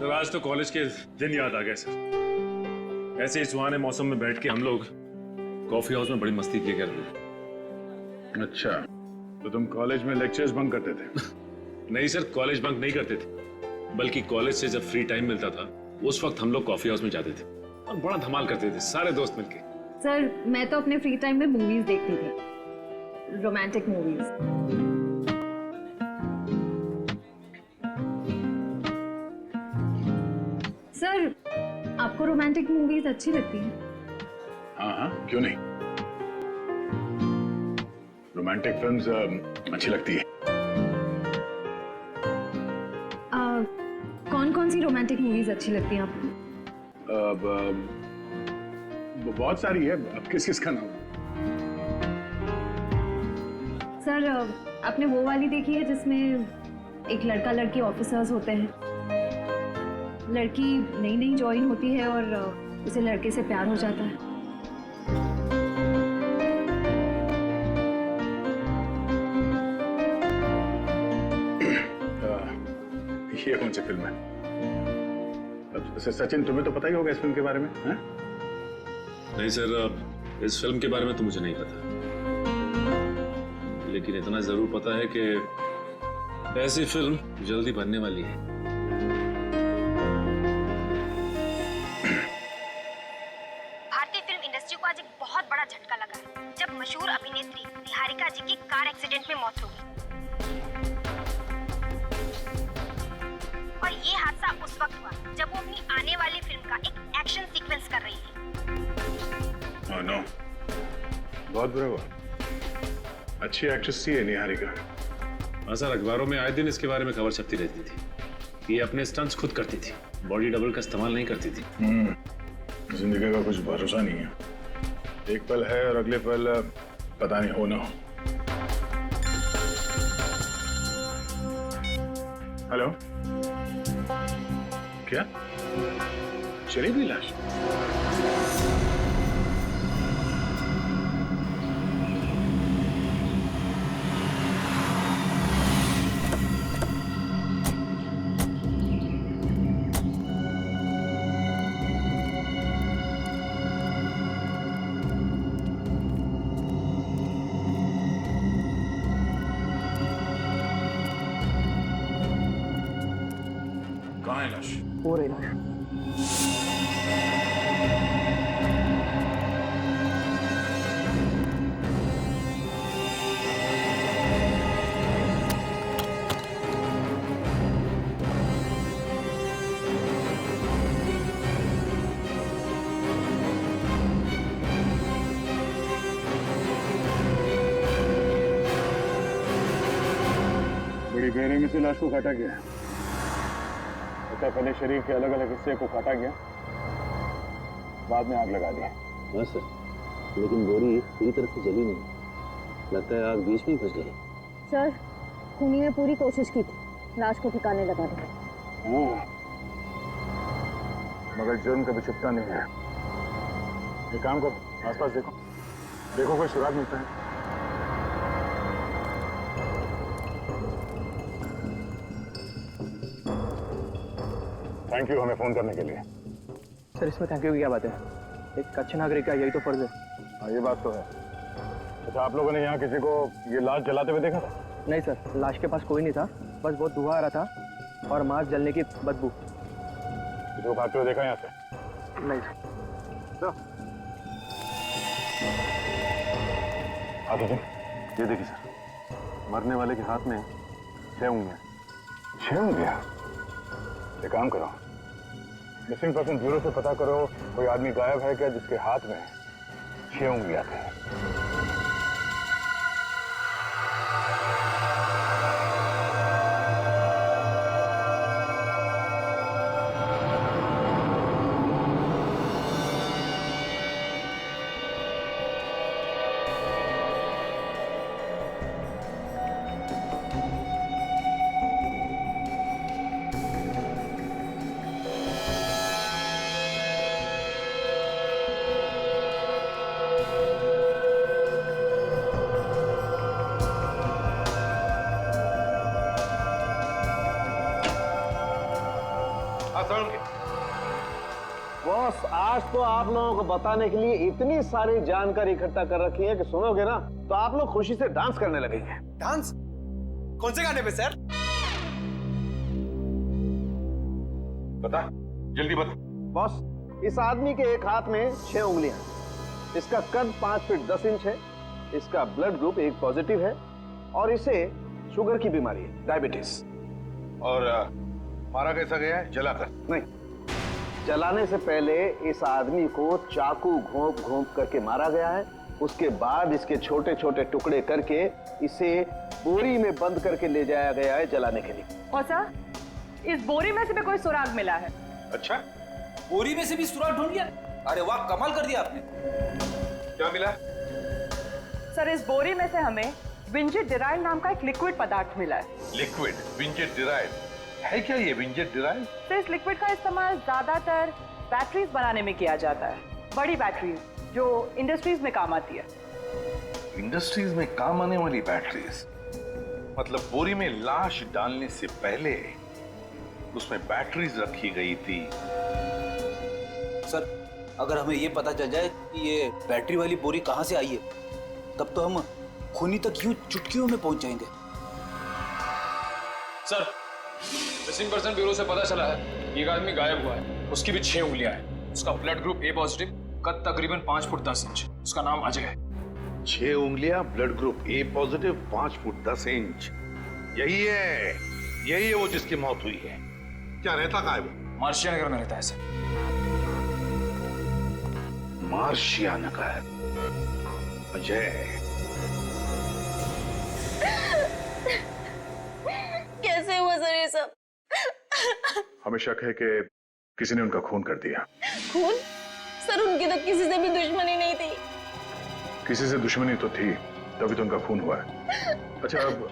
तो आज तो कॉलेज के दिन याद आ गए सर। ऐसे ही सुहाने मौसम में बैठ के हम लोग कॉफी हाउस में बड़ी मस्ती किया करते थे। अच्छा, तो तुम कॉलेज में लेक्चर्स बंक करते थे? नहीं सर, कॉलेज बंक नहीं करते थे, बल्कि कॉलेज से जब फ्री टाइम मिलता था उस वक्त हम लोग कॉफी हाउस में जाते थे और बड़ा धमाल करते थे सारे दोस्त मिलके। सर मैं तो अपने फ्री टाइम में मूवीज देखती थी, रोमांटिक मूवीज। सर आपको रोमांटिक मूवीज अच्छी लगती हैं? हाँ हाँ, क्यों नहीं। रोमांटिक फिल्म्स अच्छी लगती है। कौन कौन सी रोमांटिक मूवीज अच्छी लगती हैं आपको? बहुत सारी है, अब किस किस का नाम? सर आपने वो वाली देखी है जिसमें एक लड़का लड़की ऑफिसर्स होते हैं, लड़की नई नई ज्वाइन होती है और उसे लड़के से प्यार हो जाता है। ये कौन सी फिल्म है? अब सचिन तुम्हें तो पता ही होगा इस फिल्म के बारे में, हैं? नहीं सर, इस फिल्म के बारे में तो मुझे नहीं पता, लेकिन इतना जरूर पता है कि ऐसी फिल्म जल्दी बनने वाली है। भारतीय फिल्म इंडस्ट्री को आज एक बहुत बड़ा झटका लगा है जब मशहूर अभिनेत्री निहारिका जी की कार एक्सीडेंट में मौत हो गई। और ये हादसा उस वक्त हुआ जब वो अपनी आने वाली फिल्म का एक एक्शन सीक्वेंस कर रही थी। ओह नो, बहुत बुरा हुआ। अच्छी एक्ट्रेस थी निहारिका। हाँ सर, अखबारों में आए दिन इसके बारे में खबर छपती रहती थी। ये अपने स्टंट्स खुद करती थी, बॉडी डबल का इस्तेमाल नहीं करती थी। जिंदगी का कुछ भरोसा नहीं है, एक पल है और अगले पल पता नहीं हो ना हो। हेलो, क्या चली गई लाश? कहाँ है लाश? हो रही है। बड़ी बेरहमी से लाश को काटा गया। पहले शरीर के अलग अलग हिस्से को काटा गया, बाद में आग लगा दी। हाँ सर, लेकिन बोरी पूरी तरह से जली नहीं, लगता है आग बीच में फंस गई। सर खूनी ने पूरी कोशिश की थी लाश को ठिकाने लगाने की। मगर जुर्म कभी छुपता नहीं है। एक काम करो, आसपास देखो, देखो कोई सुराग मिलता है। थैंक यू हमें फोन करने के लिए। सर इसमें थैंक यू की क्या बात है, एक अच्छे नागरिक का यही तो फर्ज है। हाँ ये बात तो है। अच्छा, आप लोगों ने यहाँ किसी को ये लाश जलाते हुए देखा था? नहीं सर, लाश के पास कोई नहीं था, बस बहुत धुआं आ रहा था और मांस जलने की बदबू। किसी को भागते हुए देखा यहाँ से? नहीं सर। आते थे। ये देखिए सर, मरने वाले के हाथ में 6 उंगलियां। 6 उंगलियां? एक काम करो, मिसिंग पर्सन ब्यूरो से पता करो कोई आदमी गायब है क्या जिसके हाथ में 6 उंगलियां थी। है उनके? बॉस, आज तो आप लोगों को बताने के लिए इतनी सारी जानकारी इकट्ठा कर रखी है कि सुनोगे ना तो आप लोग खुशी से डांस करने लगेंगे। डांस? कौन से गाने पे सर? बता, जल्दी बता। बॉस, इस आदमी के एक हाथ में 6 उंगलियां, इसका कद 5 फीट 10 इंच है, इसका ब्लड ग्रुप एक पॉजिटिव है और इसे शुगर की बीमारी है, डायबिटीज। और मारा कैसा गया है? जलाकर? नहीं, जलाने से पहले इस आदमी को चाकू घोंप घोंप करके मारा गया है। उसके बाद इसके छोटे छोटे टुकड़े करके इसे बोरी में बंद करके ले जाया गया है जलाने के लिए। और सर, इस बोरी में से भी कोई सुराग मिला है। अच्छा, बोरी में से भी सुराग ढूंढ लिया? अरे वाह, कमाल कर दिया आपने। क्या मिला? सर, इस बोरी में से हमें विंजेट डिराइल नाम का एक लिक्विड पदार्थ मिला है। लिक्विड विंजेट डिराइव है क्या ये विंजेट डिराइव? तो इस लिक्विड का इस्तेमाल ज्यादातर बैटरीज बनाने में किया जाता है, बड़ी बैटरीज जो इंडस्ट्रीज में काम आती है। इंडस्ट्रीज में काम आने वाली बैटरीज? मतलब बोरी में लाश डालने से पहले उसमें बैटरीज रखी गई थी। सर, अगर हमें ये पता चल जाए कि ये बैटरी वाली बोरी कहाँ से आई है, तब तो हम खूनी तक यूं चुटकियों में पहुंच जाएंगे। सर, मिसिंग पर्सन ब्यूरो से पता चला है कि एक आदमी गायब हुआ है। उसकी भी 6 उंगलियां हैं। उसका ब्लड ग्रुप ए पॉजिटिव, कद तकरीबन 5 फुट 10 इंच। उसका नाम अजय है। 6 उंगलियां, blood group A positive, 5 foot 10 inch. यही है वो जिसकी मौत हुई है। क्या रहता कहाँ है वो? मार्शिया नगर में रहता है सर। मार्शिया नगर। अजय, कैसे हुआ सर ये सब? हमें शक है कि किसी ने उनका खून कर दिया। खून? सर, उनकी तो किसी से भी दुश्मनी नहीं थी। किसी से दुश्मनी तो थी, तभी तो उनका खून हुआ है। अच्छा, अब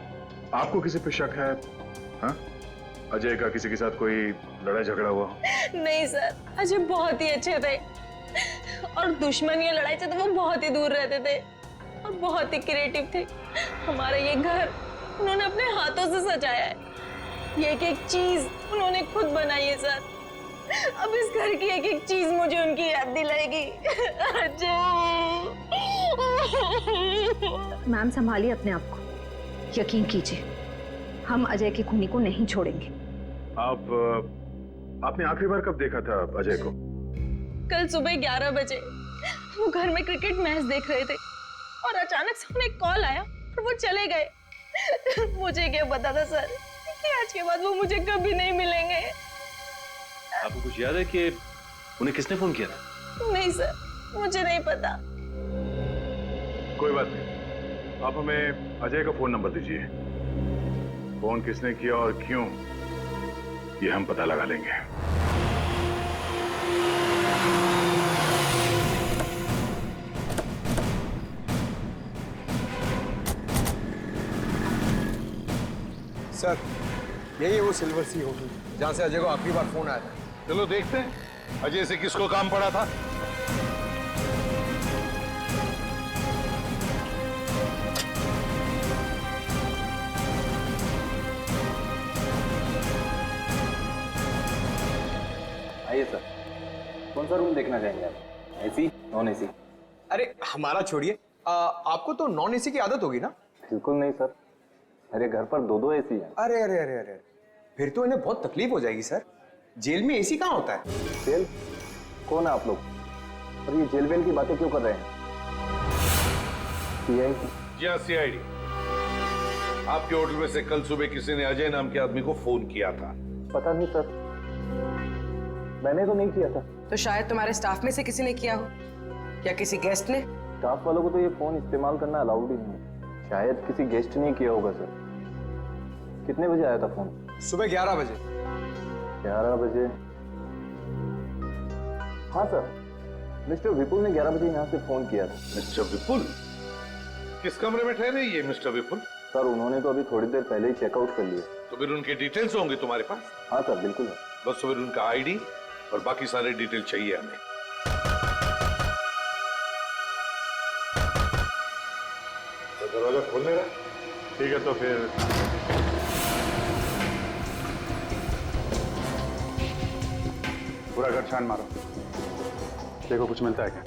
आपको किसी पे शक है? हाँ? अजय का किसी के साथ कोई लड़ाई झगड़ा हुआ? नहीं सर, अजय बहुत ही अच्छे थे और दुश्मनी और लड़ाई से तो वो बहुत ही दूर रहते थे और बहुत ही क्रिएटिव थे। हमारा ये घर उन्होंने अपने हाथों से सजाया है। ये एक चीज उन्होंने खुद बनाई है सर। अब इस घर की एक चीज मुझे उनकी याद दिलाएगी। अजय। मैम, संभालिए अपने आप को, यकीन कीजिए हम अजय के खूनी को नहीं छोड़ेंगे। आपने आखिरी बार कब देखा था अजय को? कल सुबह 11 बजे वो घर में क्रिकेट मैच देख रहे थे और अचानक से उन्हें कॉल आया और वो चले गए। मुझे क्या पता था सर कि आज के बाद वो मुझे कभी नहीं मिलेंगे। आपको कुछ याद है कि उन्हें किसने फोन किया था? नहीं सर, मुझे नहीं पता। कोई बात नहीं, आप हमें अजय का फोन नंबर दीजिए। फोन किसने किया और क्यों, ये हम पता लगा लेंगे। सर, यही है वो सिल्वर सी होटल जहाँ से अजय को आखिरी बार फोन आया था। चलो देखते हैं अजय से किसको काम पड़ा था। आइए सर, कौन सा रूम देखना चाहेंगे आप? AC, non AC? अरे हमारा छोड़िए, आपको तो नॉन एसी की आदत होगी ना? बिल्कुल नहीं सर, मेरे घर पर 2-2 एसी हैं। अरे अरे अरे अरे, फिर तो इन्हें बहुत तकलीफ हो जाएगी सर। जेल में एसी कहाँ होता है? जेल? कौन है आप लोग? और ये जेल वेल की बातें क्यों कर रहे हैं? CID? जी हाँ, CID। आपके होटल में से कल सुबह किसी ने अजय नाम के आदमी को फोन किया था। पता नहीं सर, मैंने तो नहीं किया था। तो शायद तुम्हारे स्टाफ में से किसी ने किया हो या किसी गेस्ट ने। स्टाफ वालों को तो ये फोन इस्तेमाल करना अलाउड ही नहीं है। शायद किसी गेस्ट ने किया होगा सर। कितने बजे आया था फोन? सुबह 11 बजे। 11 बजे? हाँ सर, मिस्टर विपुल ने 11 बजे यहाँ से फोन किया था। मिस्टर विपुल? किस कमरे में ठहरे ये मिस्टर विपुल? सर, उन्होंने तो अभी थोड़ी देर पहले ही चेकआउट कर लिया। तो फिर उनके डिटेल्स होंगे तुम्हारे पास? हाँ सर, बिल्कुल है। बस फिर उनका ID और बाकी सारे डिटेल चाहिए हमें। तो दरवाजा खोलने का? ठीक है, तो फिर पूरा घर छान मारो, देखो कुछ मिलता है क्या।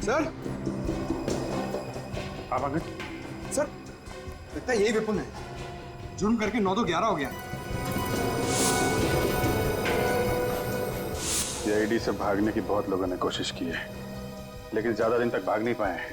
सर, आप आ गए? सर लगता है यही विपुल है। जुर्म करके 9 तो 11 हो गया। सीआईडी से भागने की बहुत लोगों ने कोशिश की है, लेकिन ज्यादा दिन तक भाग नहीं पाए हैं।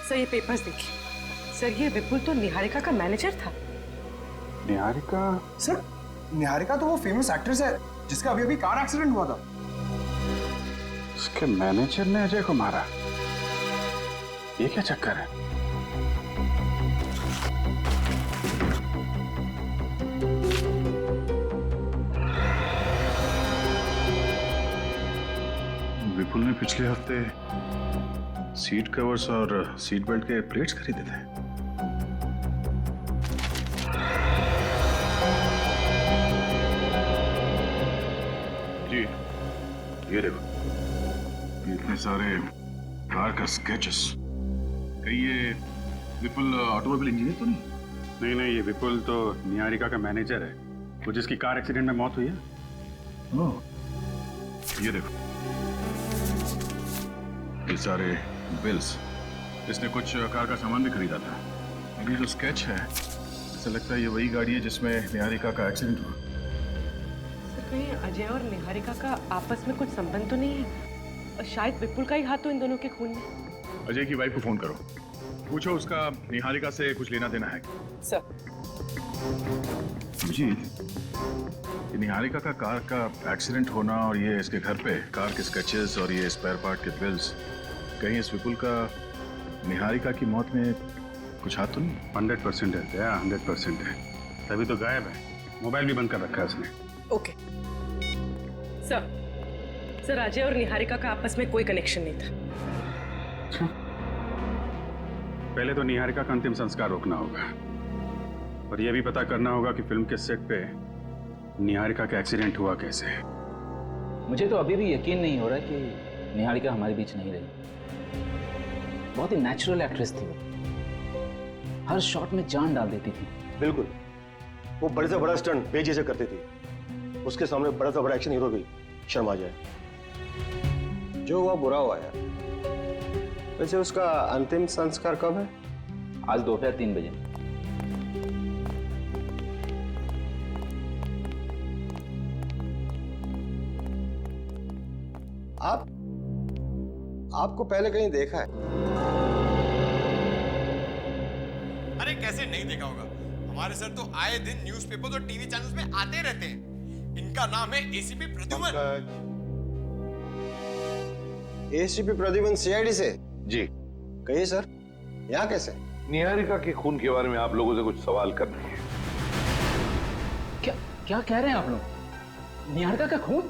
सर ये पेपर्स देखिए। सर ये विपुल तो निहारिका का मैनेजर था। निहारिका? सर निहारिका तो वो फेमस एक्ट्रेस है जिसका अभी अभी कार एक्सीडेंट हुआ था। उसके मैनेजर ने अजय को मारा, ये क्या चक्कर है? विपुल ने पिछले हफ्ते सीट कवर्स और सीट बेल्ट के प्लेट्स खरीदे थे। जी, ये देखो, इतने सारे कार का स्केचेस। कहीं ये विपुल ऑटोमोबाइल इंजीनियर तो नहीं? नहीं नहीं, ये विपुल तो निहारिका का मैनेजर है, वो जिसकी कार एक्सीडेंट में मौत हुई है। ओह, ये देखो, ये सारे बिल्स। इसने कुछ कार का सामान भी खरीदा था। ये जो स्केच है, ऐसा लगता है ये वही गाड़ी है जिसमें निहारिका का एक्सीडेंट हुआ। सर कहीं अजय और निहारिका का आपस में कुछ संबंध तो नहीं है? और शायद विपुल का ही हाथ तो इन दोनों के खून में। अजय की वाइफ को फोन करो, पूछो उसका निहारिका से कुछ लेना देना है। सर जी, ये निहारिका का कार का एक्सीडेंट होना और ये इसके घर पे कार के स्केचेस और ये स्पेयर पार्ट के बिल्स, कहीं इस विपुल का निहारिका की मौत में कुछ हाथ तो नहीं? 100% है, 100% है। तभी तो गायब है, मोबाइल भी बंद कर रखा है उसने। ओके सर अजय और निहारिका का आपस में कोई कनेक्शन नहीं था। पहले तो निहारिका का अंतिम संस्कार रोकना होगा और यह भी पता करना होगा कि फिल्म के सेट पे निहारिका का एक्सीडेंट हुआ कैसे। मुझे तो अभी भी यकीन नहीं हो रहा कि निहारिका हमारे बीच नहीं रही। बहुत ही नेचुरल एक्ट्रेस थी वो, हर शॉट में जान डाल देती थी। बिल्कुल, वो बड़े से बड़ा स्टंट बेजी से करती थी, उसके सामने बड़ा से बड़ा एक्शन हीरो भी शर्मा जाए। जो हुआ बुरा हुआ यार। वैसे उसका अंतिम संस्कार कब है? आज दोपहर 3 बजे। आपको पहले कहीं देखा है? अरे कैसे नहीं देखा होगा, हमारे सर तो आए दिन न्यूज़पेपर्स और टीवी चैनल्स में आते रहते हैं। इनका नाम है ACP Pradyuman. ACP Pradyuman CID से? जी। कहिए सर, यहाँ कैसे? निहारिका के खून के बारे में आप लोगों से कुछ सवाल करने हैं। क्या कह रहे हैं आप लोग? निहारिका का खून?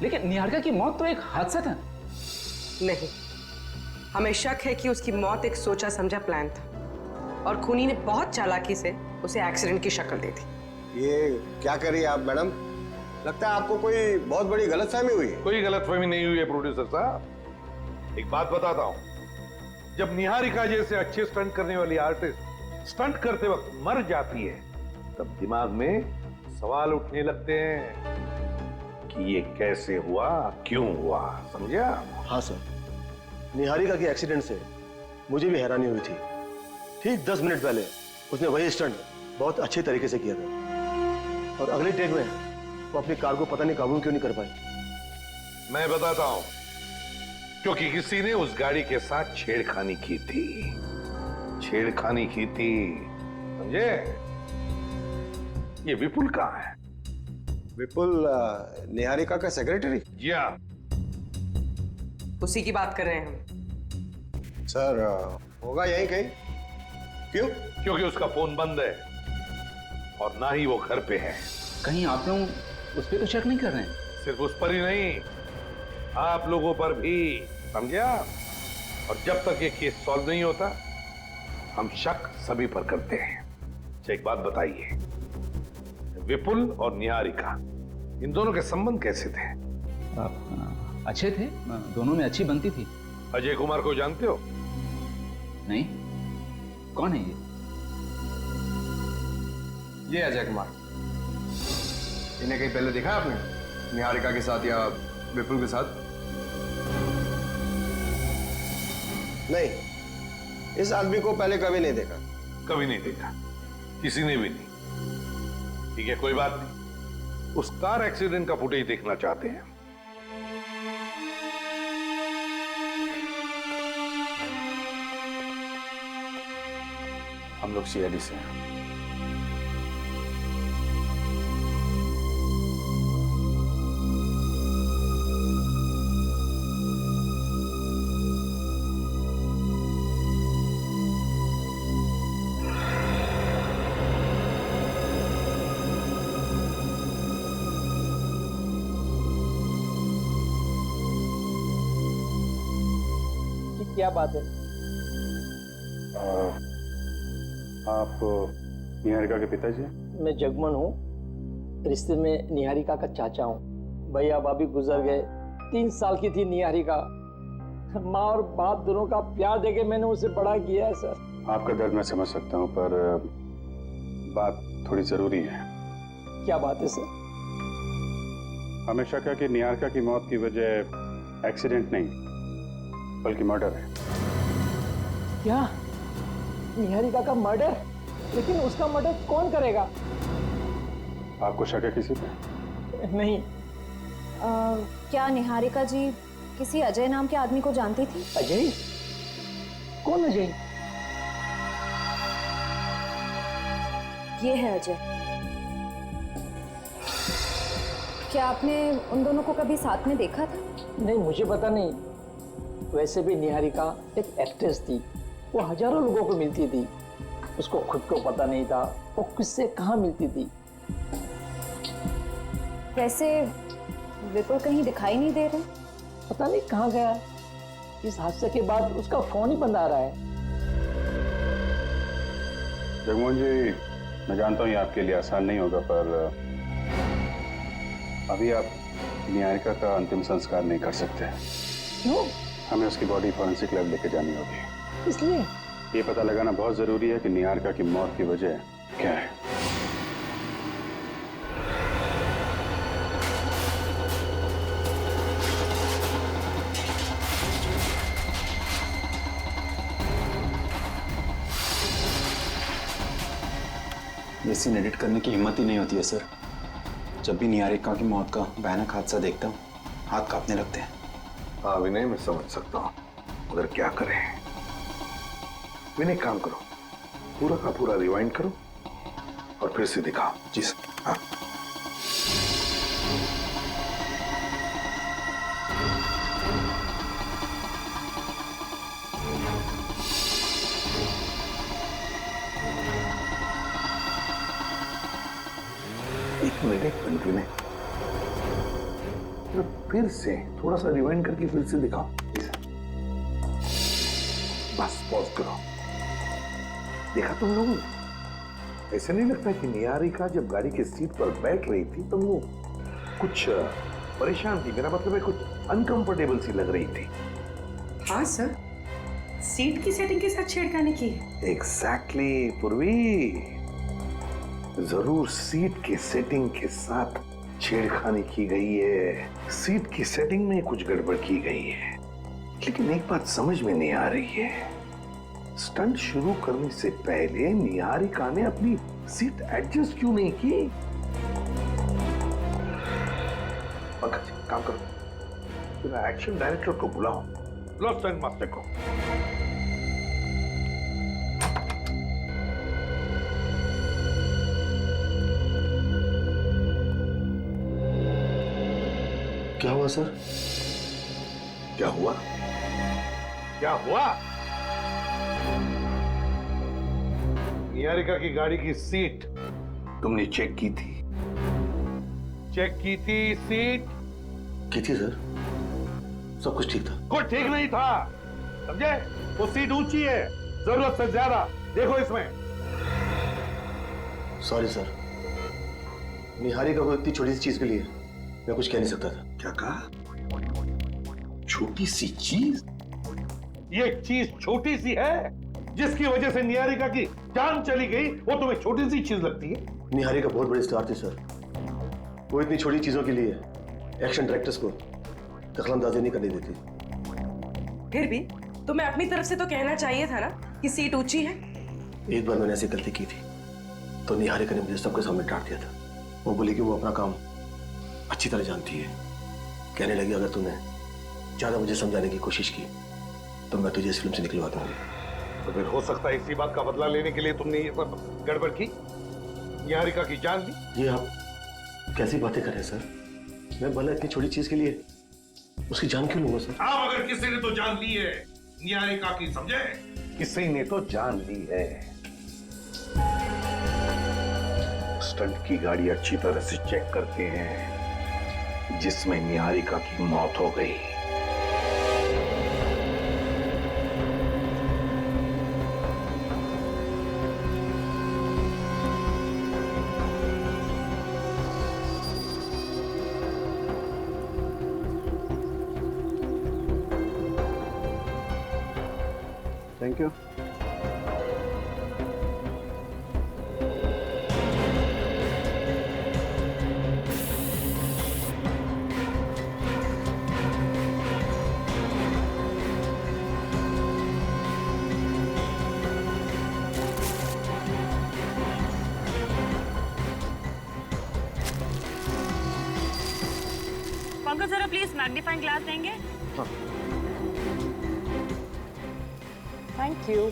लेकिन निहारिका की मौत तो एक हादसा था। नहीं, हमें शक है कि उसकी मौत एक सोचा समझा प्लान था और खूनी ने बहुत चालाकी से उसे एक्सीडेंट की शक्ल दी थी। ये क्या कर रही है आप मैडम? लगता है आपको कोई बहुत बड़ी गलतफहमी हुई है। कोई गलतफहमी नहीं हुई है प्रोड्यूसर साहब। एक बात बताता हूं, जब निहारिका जैसे अच्छे स्टंट करने वाली आर्टिस्ट स्टंट करते वक्त मर जाती है, तब दिमाग में सवाल उठने लगते हैं कि ये कैसे हुआ, क्यों हुआ, समझा? हाँ सर, निहारिका के एक्सीडेंट से मुझे भी हैरानी हुई थी। ठीक 10 मिनट पहले उसने वही स्टंट बहुत अच्छे तरीके से किया था और अगले टेक में वो अपनी कार को पता नहीं काबू क्यों नहीं कर पाई। मैं बताता हूं, क्योंकि किसी ने उस गाड़ी के साथ छेड़खानी की थी। छेड़खानी की थी, समझे? ये विपुल कहाँ है? विपुल निहारिका का सेक्रेटरी? जी हाँ। उसी की बात कर रहे हैं हम। सर होगा यही कहीं। क्यों? क्योंकि उसका फोन बंद है और ना ही वो घर पे है। कहीं आप लोग उस पर तो शक नहीं कर रहे हैं? सिर्फ उस पर ही नहीं, आप लोगों पर भी, समझे आप? और जब तक ये केस सॉल्व नहीं होता, हम शक सभी पर करते हैं। अच्छा, एक बात बताइए, विपुल और निहारिका, इन दोनों के संबंध कैसे थे? अच्छे थे, दोनों में अच्छी बनती थी। अजय कुमार को जानते हो? नहीं, कौन है ये अजय कुमार। इन्हें कहीं पहले देखा है आपने, निहारिका के साथ या विपुल के साथ? नहीं, इस आदमी को पहले कभी नहीं देखा। कभी नहीं देखा, किसी ने भी नहीं। ठीक है, कोई बात नहीं। उस कार एक्सीडेंट का फुटेज देखना चाहते हैं। हम लोग सीआईडी से हैं। क्या बात है? आप निहारिका के पिताजी? मैं जगमन हूँ, रिश्ते में निहारिका का चाचा हूँ। भैया भाभी गुजर गए, 3 साल की थी निहारिका। माँ और बाप दोनों का प्यार देके मैंने उसे बड़ा किया है सर। आपका दर्द मैं समझ सकता हूँ, पर बात थोड़ी जरूरी है। क्या बात है सर? हमेशा कहा कि निहारिका की मौत की वजह एक्सीडेंट नहीं बल्कि मर्डर है। क्या? निहारिका का मर्डर? लेकिन उसका मर्डर कौन करेगा? आपको शक है किसी पे? नहीं। क्या निहारिका जी किसी अजय नाम के आदमी को जानती थी? अजय? कौन अजय? ये है अजय। क्या आपने उन दोनों को कभी साथ में देखा था? नहीं, मुझे पता नहीं। वैसे भी निहारिका एक एक्ट्रेस थी, वो हजारों लोगों को मिलती थी। उसको खुद को पता नहीं था वो किससे कहाँ मिलती थी। वैसे विपुल कहीं दिखाई नहीं दे रहे? पता नहीं कहाँ गया। इस हादसे के बाद उसका फोन ही बंद आ रहा है। जगमोहन जी, मैं जानता हूँ ये आपके लिए आसान नहीं होगा, पर अभी आप निहारिका का अंतिम संस्कार नहीं कर सकते। क्यों? हमें उसकी बॉडी फॉरेंसिक लैब लेके जानी होगी। इसलिए ये पता लगाना बहुत जरूरी है कि निहारिका की मौत की वजह क्या है। ये सीन एडिट करने की हिम्मत ही नहीं होती है सर। जब भी निहारिका की मौत का भयानक हादसा देखता हूँ, हाथ कांपने लगते हैं। हाँ विनय, मैं समझ सकता हूँ, मगर क्या करें। विनय, काम करो, पूरा का पूरा रिवाइंड करो और फिर से दिखाओ। जी सर। हाँ। एक मिनट विनय, फिर से थोड़ा सा रिवाइंड करके फिर से दिखाओ। बस पॉज करो। देखा तुम लोगों ने? ऐसे नहीं लगता कि निहारिका जब गाड़ी की सीट पर बैठ रही थी तो वो कुछ परेशान थी? मेरा मतलब है कुछ अनकंफर्टेबल सी लग रही थी। हाँ सर, सीट की सेटिंग के साथ छेड़खानी की। एग्जैक्टली पूर्वी, जरूर सीट की सेटिंग के साथ छेड़खानी की गई है। सीट की सेटिंग में कुछ गड़बड़ की गई है। लेकिन एक बात समझ में नहीं आ रही है, स्टंट शुरू करने से पहले निहारिका ने अपनी सीट एडजस्ट क्यों नहीं की? पंकज, काम करो, तेरा एक्शन डायरेक्टर को बुलाओ, लो स्टंट मास्टर को। क्या हुआ सर? क्या हुआ? क्या हुआ? निहारिका की गाड़ी की सीट तुमने चेक की थी? चेक की थी सीट? की थी सर, सब कुछ ठीक था। कुछ ठीक नहीं था, समझे? वो सीट ऊंची है, जरूरत से ज्यादा। देखो इसमें। सॉरी सर, निहारिका को इतनी छोटी सी चीज के लिए मैं कुछ कह नहीं सकता था। क्या कहा? छोटी सी चीज? ये चीज छोटी सी है जिसकी वजह से निहारिका की जान चली गई, वो तुम्हें छोटी सी चीज लगती है? निहारिका बहुत बड़ी स्टार थी सर, वो इतनी छोटी चीजों के लिए एक्शन डायरेक्टर्स को दखलंदाजी नहीं करने देती। फिर भी तुम्हें अपनी तरफ से तो कहना चाहिए था ना कि सीट ऊंची है। एक बार मैंने ऐसी गलती की थी तो निहारिका ने मुझे सबके सामने डांट दिया था। वो बोली कि वो अपना काम अच्छी तरह जानती है। कहने लगी अगर तूने ज्यादा मुझे समझाने की कोशिश की तो मैं तुझे इस फिल्म से निकलवा दूंगी। तो फिर हो सकता है इसी बात का बदला लेने के लिए तुमने ये सब गड़बड़ की, निहारिका की जान ली। ये आप कैसी बातें कर रहे हैं सर? मैं भला इतनी छोटी चीज के लिए उसकी जान क्यों लूंगा सर? आप अगर किसी ने तो जान ली है निहारिका की, समझे? किसी ने तो जान ली है। स्टंट की गाड़ी अच्छी तरह से चेक करते हैं जिसमें निहारिका की मौत हो गई। Thank you. पंकज जरा प्लीज मैग्नीफाइंग ग्लास देंगे? Thank you.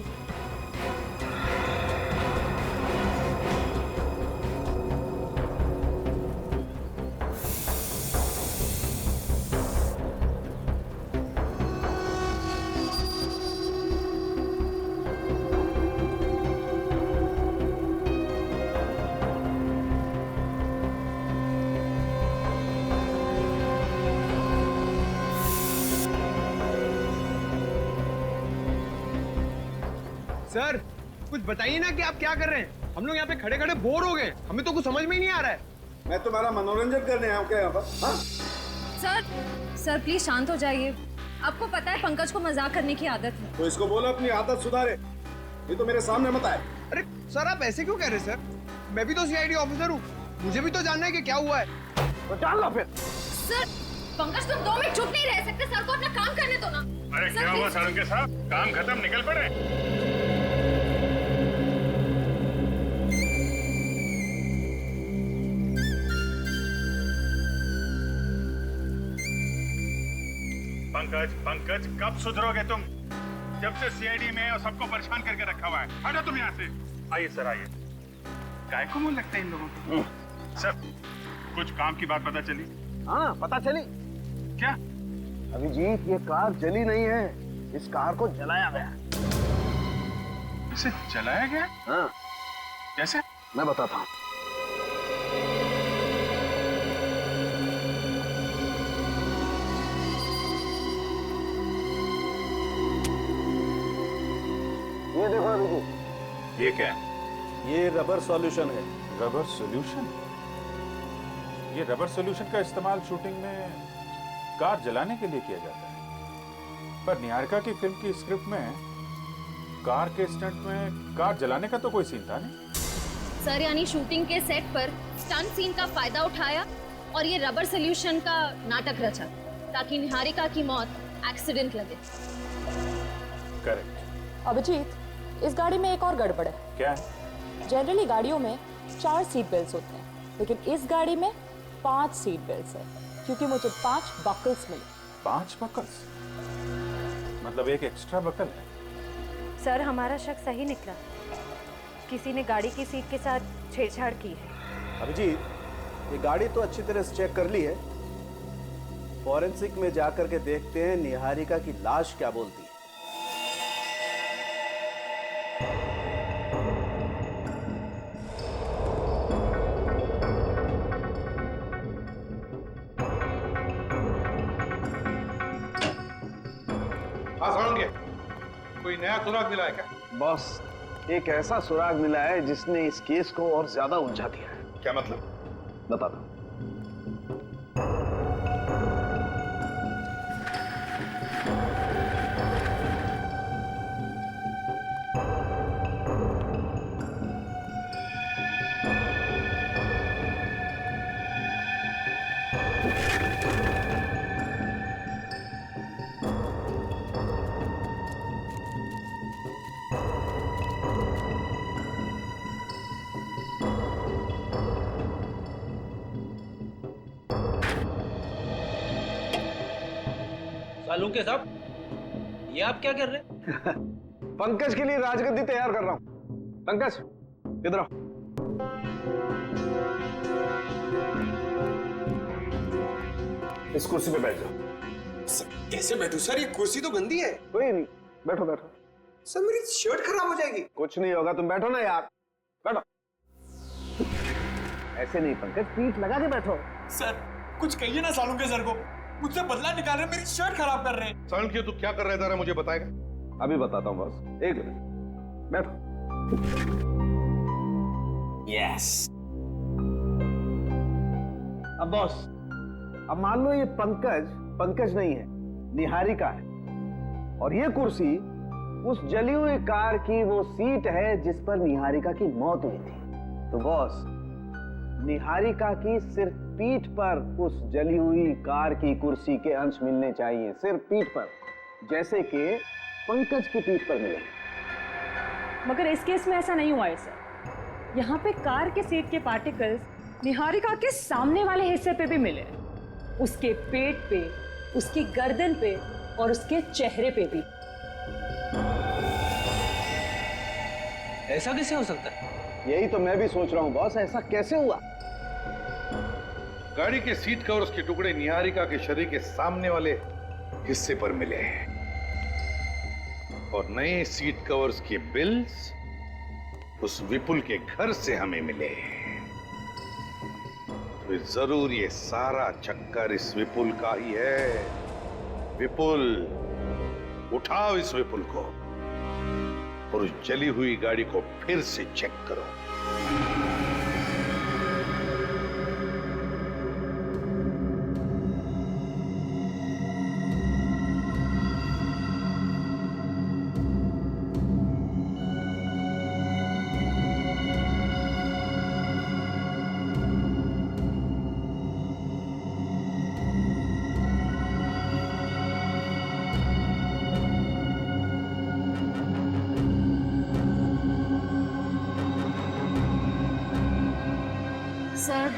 सर कुछ बताइए ना कि आप क्या कर रहे हैं? हम लोग यहाँ पे खड़े खड़े बोर हो गए, हमें तो कुछ समझ में ही नहीं आ रहा है। मैं तुम्हारा मनोरंजन करने आया हूँ क्या यहाँ पर? हाँ? सर प्लीज शांत हो जाइए। आपको पता है पंकज को मजाक करने की आदत है। तो इसको बोलो अपनी आदत सुधारे, ये तो मेरे सामने मत आए। अरे सर आप ऐसे क्यों कह रहे हैं सर? मैं भी तो सीआईडी ऑफिसर हूँ, मुझे भी तो जानना है कि क्या हुआ है। तो जान लो फिर। सर पंकज तुम 2 मिनट चुप नहीं रह सकते, सर को अपना काम करने दो ना। अरे क्या हुआ सर के साथ? काम खत्म, निकल पड़े। पंकज कब सुधरोगे तुम? जब से सीआईडी में और सबको परेशान करके रखा हुआ है। हटो तुम यहाँ से। आइए सर आइए। काय को मुंह लगता है इन लोगों को? सर कुछ काम की बात पता चली? हाँ पता चली। क्या? अभिजीत ये कार जली नहीं है, इस कार को जलाया गया। इसे जलाया गया? हाँ। कैसे? मैं बताता हूँ। ये देखो अभिजीत। ये क्या है? ये रबर सॉल्यूशन है। Rubber solution? ये रबर सॉल्यूशन का इस्तेमाल शूटिंग में कार जलाने के लिए किया जाता है, पर निहारिका की फिल्म की स्क्रिप्ट में कार के स्टंट में कार जलाने का तो कोई सीन था नहीं। सर यानी शूटिंग के सेट पर स्टंट सीन का फायदा उठाया और ये रबर सॉल्यूशन का नाटक रचा ताकि निहारिका की मौत एक्सीडेंट लगे। करेक्ट। अभिजीत, इस गाड़ी में एक और गड़बड़ है। क्या है? जनरली गाड़ियों में 4 सीट बेल्ट होते हैं, लेकिन इस गाड़ी में 5 सीट बेल्ट है, क्योंकि मुझे 5 बकल्स मिले। 5 बकल्स? मतलब एक एक्स्ट्रा बकल है। सर हमारा शक सही निकला, किसी ने गाड़ी की सीट के साथ छेड़छाड़ की है। अभिजीत ये गाड़ी तो अच्छी तरह से चेक कर ली है, फॉरेंसिक में जाकर के देखते हैं निहारिका की लाश क्या बोलती है। कोई नया सुराग मिला है क्या? बॉस, एक ऐसा सुराग मिला है जिसने इस केस को और ज्यादा उलझा दिया है। क्या मतलब? बता दो। सालुंके साहब, ये आप क्या कर रहे हैं? पंकज के लिए राजगद्दी तैयार कर रहा हूं। पंकज, इधर आओ। इस कुर्सी पे बैठ जाओ। कैसे बैठूं सर? ये कुर्सी तो गंदी है। कोई नहीं, बैठो बैठो। सर मेरी शर्ट खराब हो जाएगी। कुछ नहीं होगा, तुम बैठो ना यार, बैठो। ऐसे नहीं पंकज, पीठ लगा के बैठो। सर कुछ कहिए ना सालुंके सर को, मुझसे बदला निकाल रहे, मेरी शर्ट खराब कर रहे हैं। सालुंके तू क्या कर रहा है जरा मुझे बताएगा? अभी बताता हूँ बॉस, एक मिनट, बैठो। यस। अब बॉस, अब मान लो ये पंकज नहीं है, निहारिका है, और ये कुर्सी उस जली हुई कार की वो सीट है जिस पर निहारिका की मौत हुई थी। तो बॉस, निहारिका की सिर्फ पीठ पर उस जली हुई कार की कुर्सी के अंश मिलने चाहिए, सिर्फ पीठ पर, जैसे कि पंकज की पीठ पर मिले। मगर इस केस में ऐसा नहीं हुआ है सर। यहाँ पे कार के सीट के पार्टिकल्स निहारिका के सामने वाले हिस्से पे भी मिले, उसके पेट पे, उसकी गर्दन पे और उसके चेहरे पे भी। ऐसा कैसे हो सकता है? यही तो मैं भी सोच रहा हूँ बॉस, ऐसा कैसे हुआ? गाड़ी के सीट कवर्स के टुकड़े निहारिका के शरीर के सामने वाले हिस्से पर मिले और नए सीट कवर्स के बिल्स उस विपुल के घर से हमें मिले। तो जरूर ये सारा चक्कर इस विपुल का ही है। विपुल, उठाओ इस विपुल को और उस जली हुई गाड़ी को फिर से चेक करो। सर,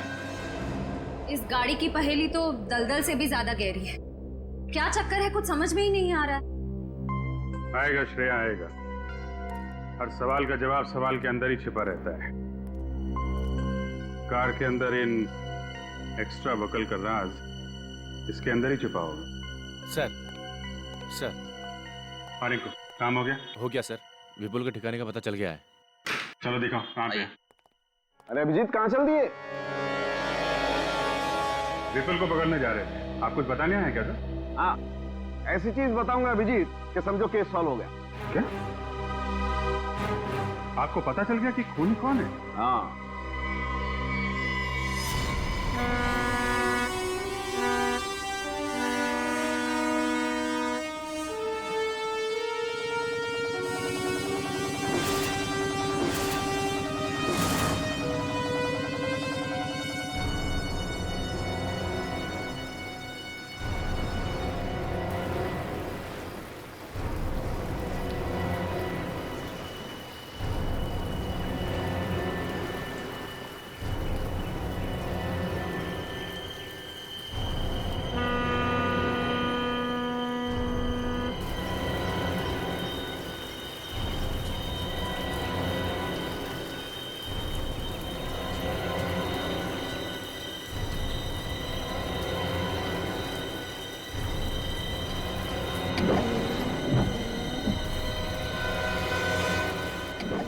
इस गाड़ी की पहेली तो दलदल से भी ज्यादा गहरी है। क्या चक्कर है, कुछ समझ में ही नहीं आ रहा है। आएगा श्रेया, आएगा। हर सवाल का जवाब सवाल के अंदर ही छिपा रहता है। कार के अंदर इन एक्स्ट्रा वकल का राज इसके अंदर ही छिपा होगा। सर आने को काम हो गया? हो गया सर, विपुल के ठिकाने का पता चल गया है। चलो दिखाओ कहाँ पे। अरे अभिजीत, कहाँ चल दिए? विपुल को पकड़ने जा रहे थे। आप कुछ बताने आए क्या सर? हाँ, ऐसी चीज बताऊंगा अभिजीत कि समझो केस सॉल्व हो गया। क्या? आपको पता चल गया कि खूनी कौन है? हाँ।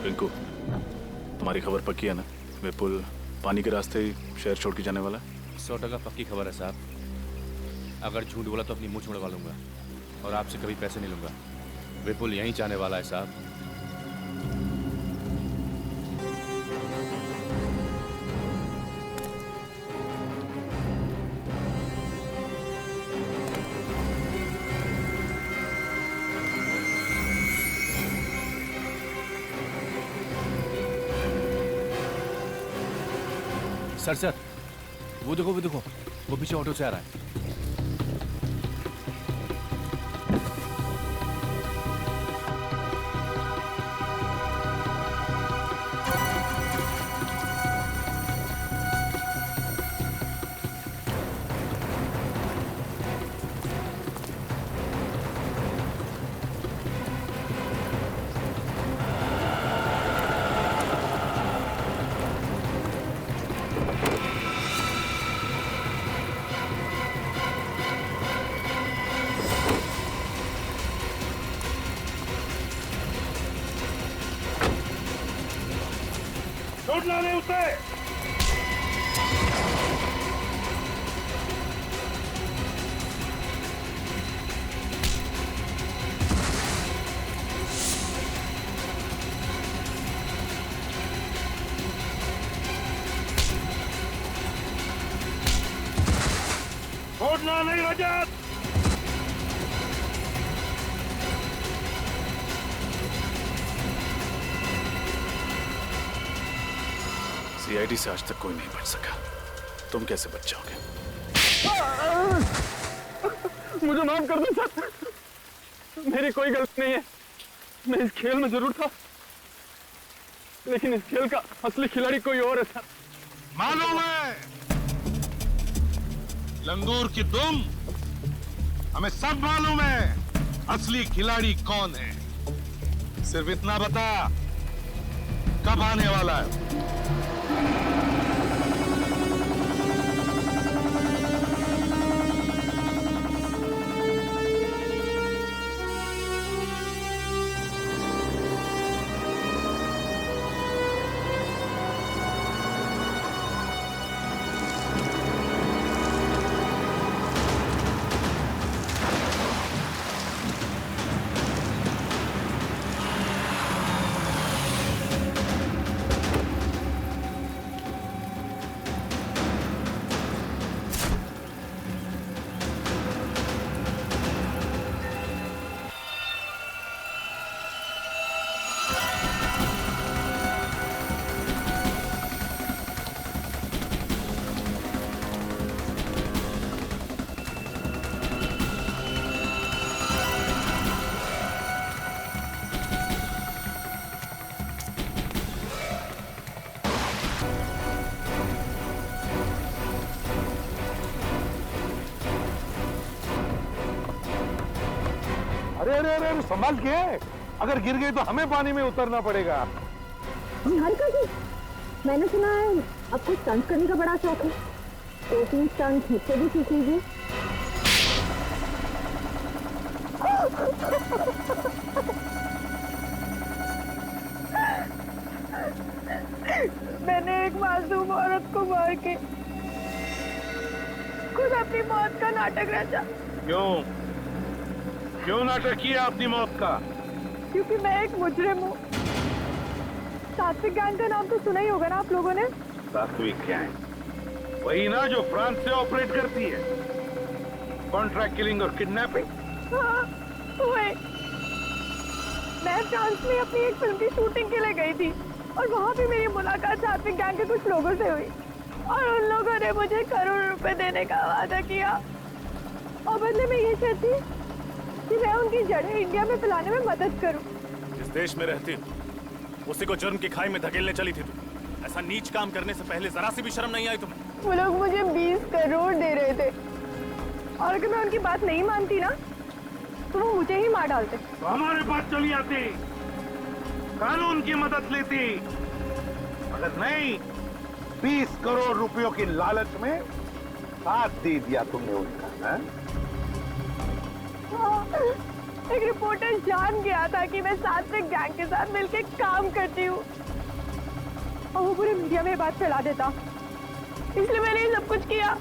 रिंकू, तुम्हारी खबर पक्की है ना? विपुल पानी के रास्ते ही शहर छोड़ के जाने वाला है? 100% पक्की खबर है साहब। अगर झूठ बोला तो अपनी मुंह छुड़वा लूंगा और आपसे कभी पैसे नहीं लूंगा। विपुल यहीं जाने वाला है साहब। सर सर, वो देखो वो पीछे ऑटो से आ रहा है। छोड़ना नहीं उसे। छोड़ना नहीं रजत। सीआईडी से आज तक कोई नहीं बच सका, तुम कैसे बच जाओगे? मुझे माफ कर दो सर, मेरी कोई गलती नहीं है। मैं इस खेल में जरूर था, लेकिन इस खेल का असली खिलाड़ी कोई और है सर। मालूम है लंगूर की तुम, हमें सब मालूम है असली खिलाड़ी कौन है। सिर्फ इतना बता, कब आने वाला है? अरे अरे अरे संभाल के, अगर गिर गई तो हमें पानी में उतरना पड़ेगा। निहारिका जी, मैंने सुना है आपको स्टंट करने का बड़ा शौक है, 2-3 स्टंट मुझसे भी सीख लीजिए। मैंने एक मासूम औरत को मार के खुद अपनी मौत का नाटक रचा। क्यों नाटक किया अपनी मौत का? क्योंकि मैं एक मुजरिम हूँ। सात्विक गैंग का नाम तो सुना ही होगा ना आप लोगों ने? सात्विक गैंग, वही ना जो फ्रांस से ऑपरेट करती है, कॉन्ट्रैक्ट किलिंग और किडनैपिंग। हाँ, वही। मैं फ्रांस में अपनी एक फिल्म की शूटिंग के लिए गई थी और वहाँ भी मेरी मुलाकात सात्विक गैंग के कुछ लोगों से हुई और उन लोगों ने मुझे करोड़ों रुपए देने का वादा किया और बदले में ये शर्त थी कि मैं उनकी जड़ें इंडिया में फैलाने में मदद करूं। जिस देश में रहती उसी को जुर्म की खाई में धकेलने चली थी तुम। ऐसा नीच काम करने से पहले जरा सी भी शर्म नहीं आई तुम्हें? वो लोग मुझे 20 करोड़ दे रहे थे और अगर मैं उनकी बात नहीं मानती ना तो वो मुझे ही मार डालते। तो हमारे पास चली आती, कानून की मदद लेती। अगर नहीं, 20 करोड़ रुपयों की लालच में साथ दे दिया तुमने उनका। एक रिपोर्टर जान गया था कि मैं सात्विक गैंग के साथ मिलकर काम करती हूँ और वो पूरे मीडिया में बात फैला देता, इसलिए मैंने ये सब कुछ किया।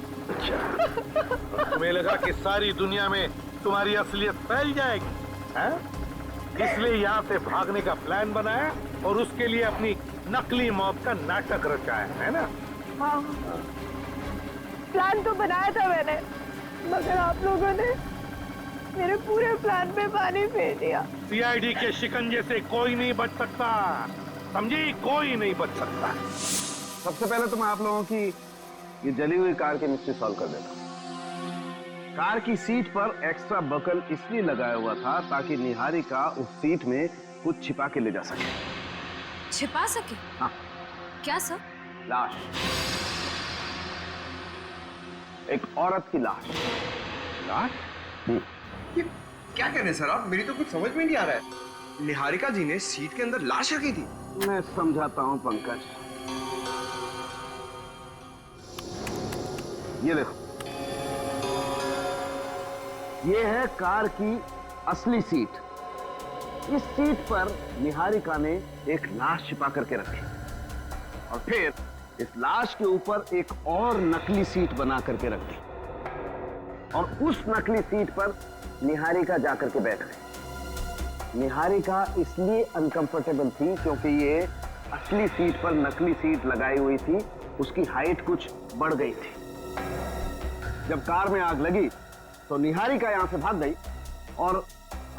तुम्हें लगा कि सारी दुनिया में तुम्हारी असलियत फैल जाएगी, हैं? इसलिए यहाँ से भागने का प्लान बनाया और उसके लिए अपनी नकली मौत का नाटक रचाया, है ना? हाँ, प्लान तो बनाया था मैंने, मगर आप लोगों ने मेरे पूरे प्लान पे पानी फेर दिया। सीआईडी के शिकंजे से कोई नहीं बच सकता, समझी? कोई नहीं बच सकता। सबसे पहले तो मैं आप लोगों की ये जली हुई कार की मिस्ट्री सॉल्व कर देता हूँ। कार की सीट पर एक्स्ट्रा बकल इसलिए लगाया हुआ था ताकि निहारिका उस सीट में कुछ छिपा के ले जा सके। छिपा सके? हाँ। क्या सर? लाश, एक औरत की लाश। लाश? क्या कह रहे हैं सर आप? मेरी तो कुछ समझ में नहीं आ रहा है। निहारिका जी ने सीट के अंदर लाश रखी थी। मैं समझाता हूं पंकज। ये देखो, ये है कार की असली सीट। इस सीट पर निहारिका ने एक लाश छिपा करके रखी और फिर इस लाश के ऊपर एक और नकली सीट बना करके रख दी और उस नकली सीट पर निहारिका जाकर के बैठ गई। निहारिका इसलिए अनकंफर्टेबल थी क्योंकि ये असली सीट पर नकली सीट लगाई हुई थी, उसकी हाइट कुछ बढ़ गई थी। जब कार में आग लगी तो निहारिका यहां से भाग गई और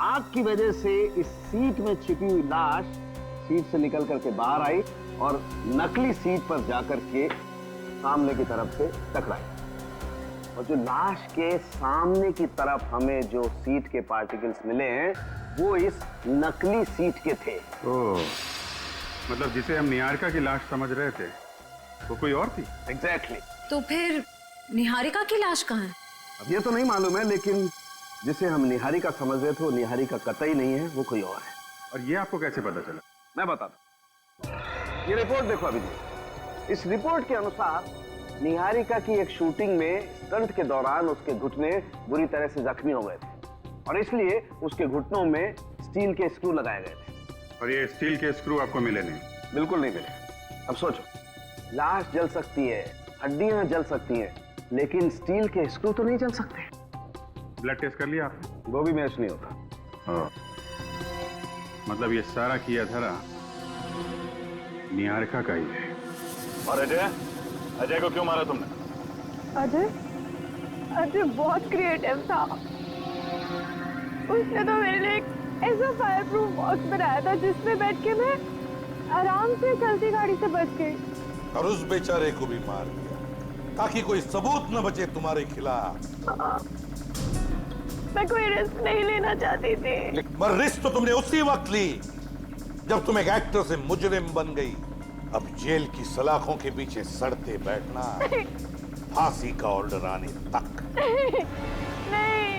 आग की वजह से इस सीट में छिपी हुई लाश सीट से निकल करके बाहर आई और नकली सीट पर जाकर के सामने की तरफ से टकराई। और जो लाश के सामने की तरफ हमें जो सीट के पार्टिकल्स मिले हैं वो इस नकली सीट के थे। ओह, मतलब जिसे हम निहारिका की लाश समझ रहे थे वो कोई और थी? एग्जैक्टली। तो फिर निहारिका की लाश कहाँ है? अब ये तो नहीं मालूम है, लेकिन जिसे हम निहारिका समझ रहे थे वो निहारिका कतई नहीं है, वो कोई और है। और ये आपको कैसे पता चला? मैं बताता हूं। ये रिपोर्ट देखो अभी। इस रिपोर्ट के अनुसार निहारिका की एक शूटिंग में स्टंट के दौरान उसके घुटने बुरी तरह से जख्मी हो गए थे और इसलिए उसके घुटनों में स्टील के स्क्रू लगाए गए थे। और ये स्टील के स्क्रू आपको मिले नहीं? बिल्कुल नहीं मिले। अब सोचो, लाश जल सकती है, हड्डियां जल सकती हैं, लेकिन स्टील के स्क्रू तो नहीं जल सकते। ब्लड टेस्ट कर लिया आपने? वो भी मैच नहीं होता। हाँ। मतलब ये सारा किया धरा निहारिका का ही है। और अजय, अजय को क्यों मारा तुमने? अजय बहुत क्रिएटिव था। उसने तो मेरे लिए एक ऐसा फायर प्रूफ बॉक्स बनाया था जिसमें बैठ के मैं आराम से चलती गाड़ी से बच गई। और उस बेचारे को भी मार दिया ताकि कोई सबूत न बचे तुम्हारे खिलाफ। मैं कोई रिस्क नहीं लेना चाहती थी। पर रिस्क तो तुमने उसी वक्त ली जब तुम एक एक्टर से मुजरिम बन गई। अब जेल की सलाखों के पीछे सड़ते बैठना, फांसी का ऑर्डर आने तक। नहीं, नहीं।